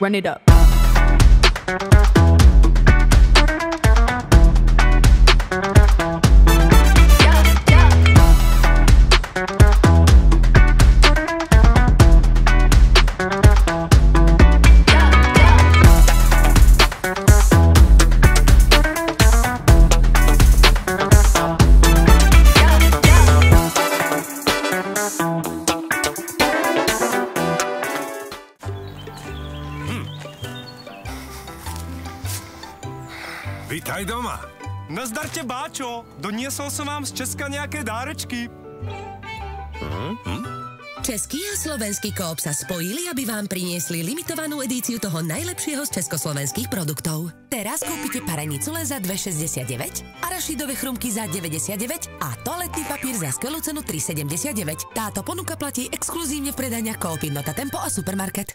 Run it up. Vítaj doma. Nazdarte, báčo. Doniesol som vám z Česka nejaké dárečky. Český a slovenský Coop sa spojili, aby vám priniesli limitovanú edíciu toho najlepšieho z československých produktov. Teraz kúpite parenicu len za 2,69, arašidové chrumky za 99 a toaletný papír za skvelú cenu 3,79. Táto ponuka platí exkluzívne v predajniach Coop, Nota Tempo a Supermarket.